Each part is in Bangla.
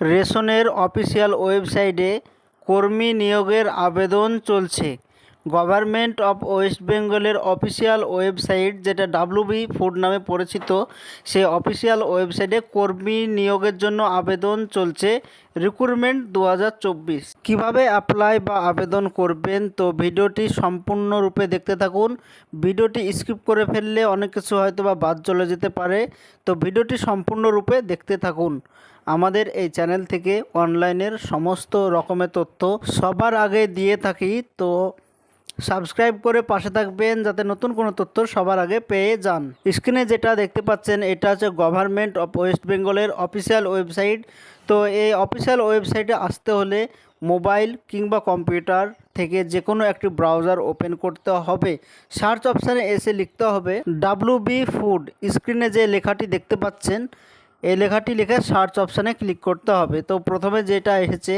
রেশনের অফিসিয়াল ওয়েবসাইটে কর্মী নিয়োগের আবেদন চলছে। গভর্নমেন্ট অফ ওয়েস্ট বেঙ্গলের অফিসিয়াল ওয়েবসাইট, যেটা ডাব্লিউবি ফুড নামে পরিচিত, সেই অফিসিয়াল ওয়েবসাইটে কর্মী নিয়োগের জন্য আবেদন চলছে। রিক্রুটমেন্ট 2024। কিভাবে অ্যাপ্লাই বা আবেদন করবেন, তো ভিডিওটি সম্পূর্ণরূপে দেখতে থাকুন। ভিডিওটি স্কিপ করে ফেললে অনেক কিছু হয়তো বা বাদ চলে যেতে পারে, তো ভিডিওটি সম্পূর্ণরূপে দেখতে থাকুন। আমাদের এই চ্যানেল থেকে অনলাইনের সমস্ত রকমের তথ্য সবার আগে দিয়ে থাকি, তো সাবস্ক্রাইব করে পাশে থাকবেন যাতে নতুন কোনো তথ্য সবার আগে পেয়ে যান। স্ক্রিনে যেটা দেখতে পাচ্ছেন এটা হচ্ছে গভর্নমেন্ট অফ ওয়েস্ট বেঙ্গলের অফিসিয়াল ওয়েবসাইট। তো এই অফিসিয়াল ওয়েবসাইটে আসতে হলে মোবাইল কিংবা কম্পিউটার থেকে যে কোনো একটি ব্রাউজার ওপেন করতে হবে। সার্চ অপশানে এসে লিখতে হবে ডাব্লিউবি ফুড। স্ক্রিনে যে লেখাটি দেখতে পাচ্ছেন এই লেখাটি লিখে সার্চ অপশানে ক্লিক করতে হবে। তো প্রথমে যেটা এসেছে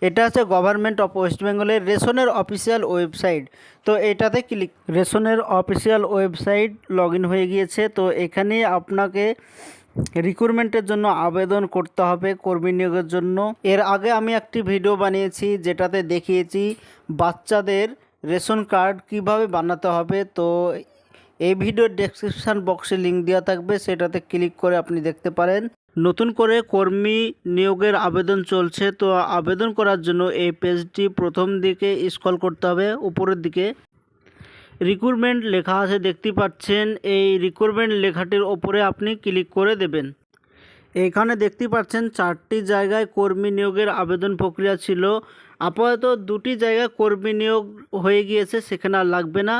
এটা হচ্ছে গভর্নমেন্ট অফ ওয়েস্ট বেঙ্গলের রেশনের অফিসিয়াল ওয়েবসাইট। তো এটাতে ক্লিক, রেশনের অফিসিয়াল ওয়েবসাইট লগ ইন হয়ে গিয়েছে। তো এখানে আপনাকে রিক্রুটমেন্টের জন্য আবেদন করতে হবে কর্মী নিয়োগের জন্য। এর আগে আমি একটি ভিডিও বানিয়েছি যেটাতে দেখিয়েছি বাচ্চাদের রেশন কার্ড কিভাবে বানাতে হবে। তো এই ভিডিওর ডেসক্রিপশান বক্সে লিঙ্ক দেওয়া থাকবে, সেটাতে ক্লিক করে আপনি দেখতে পারেন। নতুন করে কর্মী নিয়োগের আবেদন চলছে। তো আবেদন করার জন্য এই পেজটি প্রথম দিকে স্ক্রল করতে হবে, উপরের দিকে রিক্রুটমেন্ট লেখা আছে দেখতে পাচ্ছেন। এই রিক্রুটমেন্ট লেখাটির ওপরে আপনি ক্লিক করে দেবেন। এখানে দেখতে পাচ্ছেন 4টি জায়গায় কর্মী নিয়োগের আবেদন প্রক্রিয়া ছিল। আপাতত 2টি জায়গায় কর্মী নিয়োগ হয়ে গিয়েছে, সেখানে আর লাগবে না।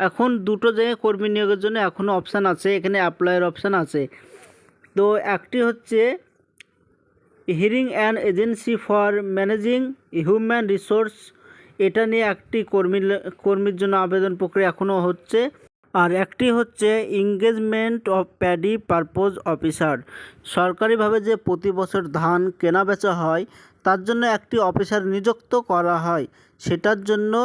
এখন 2টো জায়গায় কর্মী নিয়োগের জন্য এখনও অপশান আছে, এখানে অ্যাপ্লাইয়ের অপশান আছে। তো একটি হচ্ছে hearing and agency for managing human resource, এটা নিয়ে একটি কর্মীর জন্য আবেদন প্রক্রিয়া এখনও হচ্ছে। আর একটি হচ্ছে engagement of paddy purpose officer, সরকারিভাবে যে প্রতি বছর ধান কেনা বেচা হয় তার জন্য একটি অফিসার নিযুক্ত করা হয়, সেটার জন্য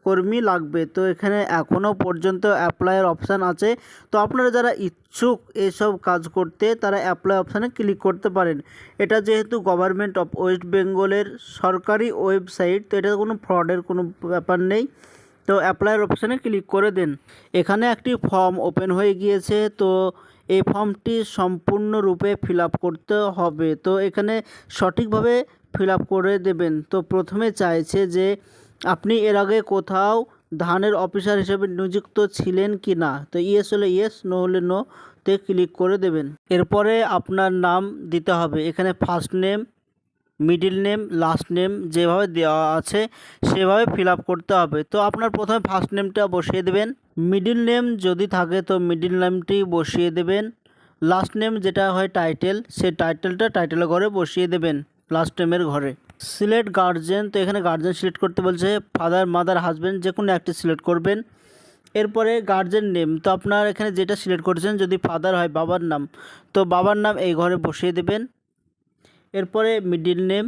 কর্মী লাগবে। তো এখানে এখনও পর্যন্ত অ্যাপ্লাইয়ের অপশান আছে। তো আপনারা যারা ইচ্ছুক এসব কাজ করতে তারা অ্যাপ্লাই অপশানে ক্লিক করতে পারেন। এটা যেহেতু গভর্নমেন্ট অফ ওয়েস্ট বেঙ্গলের সরকারি ওয়েবসাইট, তো এটা কোনো ফ্রডের কোনো ব্যাপার নেই। তো অ্যাপ্লাইয়ের অপশানে ক্লিক করে দেন। এখানে একটি ফর্ম ওপেন হয়ে গিয়েছে। তো এই ফর্মটি সম্পূর্ণরূপে ফিল আপ করতে হবে। তো এখানে সঠিকভাবে ফিল আপ করে দেবেন। তো প্রথমে চাইছে যে আপনি এর আগে কোথাও ধানের অফিসার হিসেবে নিযুক্ত ছিলেন কি না। তো ইয়েস হলে ইয়েস, নো হলে নো তে ক্লিক করে দেবেন। এরপরে আপনার নাম দিতে হবে। এখানে first name, middle name, last name যেভাবে দেওয়া আছে সেভাবে ফিল আপ করতে হবে। তো আপনার প্রথমে ফার্স্ট নেমটা বসিয়ে দেবেন। মিডিল নেম যদি থাকে তো মিডিল নেমটি বসিয়ে দেবেন। লাস্ট নেম যেটা হয় টাইটেল, সেই টাইটেলটা টাইটেলের ঘরে বসিয়ে দেবেন, লাস্ট নেমের ঘরে। সিলেক্ট গার্জেন, তো এখানে গার্জেন সিলেক্ট করতে বলছে, ফাদার, মাদার, হাজব্যান্ড যে কোনো একটি সিলেক্ট করবেন। এরপরে গার্জেন নেম, তো আপনার এখানে যেটা সিলেক্ট করেছেন, যদি ফাদার হয় বাবার নাম, তো বাবার নাম এই ঘরে বসিয়ে দেবেন। এরপরে মিডিল নেম,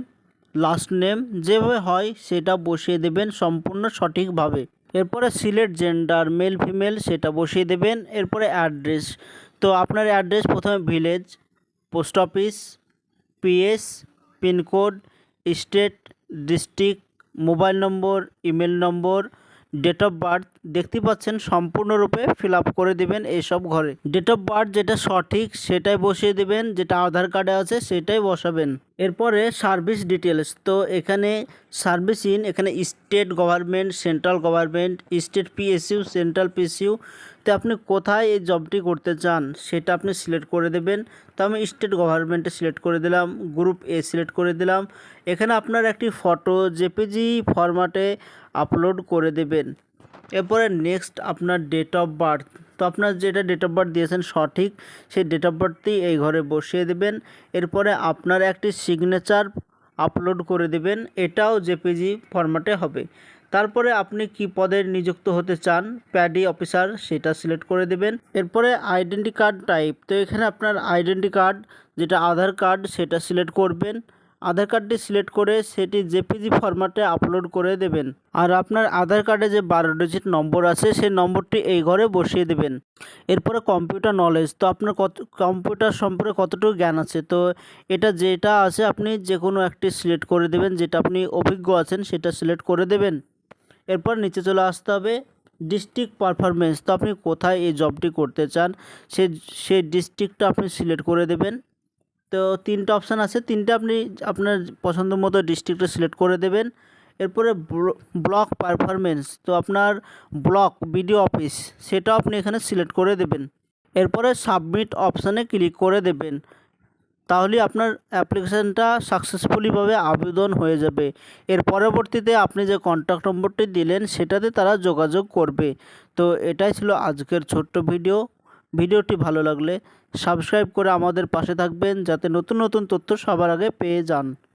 লাস্ট নেম যেভাবে হয় সেটা বসিয়ে দেবেন সম্পূর্ণ সঠিকভাবে। এরপরে সিলেক্ট জেন্ডার, মেল ফিমেল সেটা বসিয়ে দেবেন। এরপরে অ্যাড্রেস, তো আপনার অ্যাড্রেস প্রথমে village, post office, PS, pincode, state, district, mobile number, email number, date of birth দেখতে পাচ্ছেন সম্পূর্ণরূপে ফিল আপ করে দেবেন এইসব ঘরে। ডেট অফ বার্থ যেটা সঠিক সেটাই বসিয়ে দেবেন, যেটা আধার কার্ডে আছে সেটাই বসাবেন। এরপরে সার্ভিস ডিটেলস, তো এখানে সার্ভিস ইন, এখানে state government, central government, state PSU, central PSU, তো আপনি কোথায় এই জবটি করতে চান সেটা আপনি সিলেক্ট করে দেবেন। তো আমি স্টেট গভর্নমেন্টে সিলেক্ট করে দিলাম, গ্রুপ এ সিলেক্ট করে দিলাম। এখানে আপনার একটি ফটো জেপিজি ফরম্যাটে আপলোড করে দেবেন। এরপরে নেক্সট আপনার ডেট অফ বার্থ, তো আপনার যেটা ডেট অফ বার্থ দিয়েছেন সঠিক সেই ডেট অফ বার্থটি এই ঘরে বসিয়ে দেবেন। এরপরে আপনার একটি সিগনেচার আপলোড করে দেবেন, এটাও জেপিজি ফরম্যাটে হবে। তারপরে আপনি কি পদে নিযুক্ত হতে চান, প্যাডি অফিসার, সেটা সিলেক্ট করে দেবেন। এরপরে আইডেন্টি কার্ড টাইপ, তো এখানে আপনার আইডেন্টি কার্ড যেটা আধার কার্ড সেটা সিলেক্ট করবেন। আধার কার্ডটি সিলেক্ট করে সেটি জেপিজি ফরম্যাটে আপলোড করে দেবেন। আর আপনার আধার কার্ডে যে 12 ডিজিট নম্বর আছে সেই নম্বরটি এই ঘরে বসিয়ে দেবেন। এরপরে কম্পিউটার নলেজ, তো আপনার কম্পিউটার সম্পর্কে কতটুকু জ্ঞান আছে, তো এটা যেটা আছে আপনি যে কোনো একটি সিলেক্ট করে দেবেন, যেটা আপনি অভিজ্ঞ আছেন সেটা সিলেক্ট করে দেবেন। এরপর নিচে চলে আসতে হবে ডিস্ট্রিক্ট পারফরমেন্স, তো আপনি কোথায় এই জবটি করতে চান সেই ডিস্ট্রিক্টটা আপনি সিলেক্ট করে দেবেন। তো 3টা অপশান আছে, 3টে আপনি আপনার পছন্দ মতো ডিস্ট্রিক্টটা সিলেক্ট করে দেবেন। এরপরে ব্লক পারফরমেন্স, তো আপনার ব্লক বিডিও অফিস সেটাও আপনি এখানে সিলেক্ট করে দেবেন। এরপরে সাবমিট অপশানে ক্লিক করে দেবেন, তাহলে আপনার অ্যাপ্লিকেশানটা সাকসেসফুলিভাবে আবেদন হয়ে যাবে। এর পরবর্তীতে আপনি যে কন্ট্যাক্ট নম্বরটি দিলেন সেটাতে তারা যোগাযোগ করবে। তো এটাই ছিল আজকের ছোট্ট ভিডিওটি ভালো লাগলে সাবস্ক্রাইব করে আমাদের পাশে থাকবেন, যাতে নতুন নতুন তথ্য সবার আগে পেয়ে যান।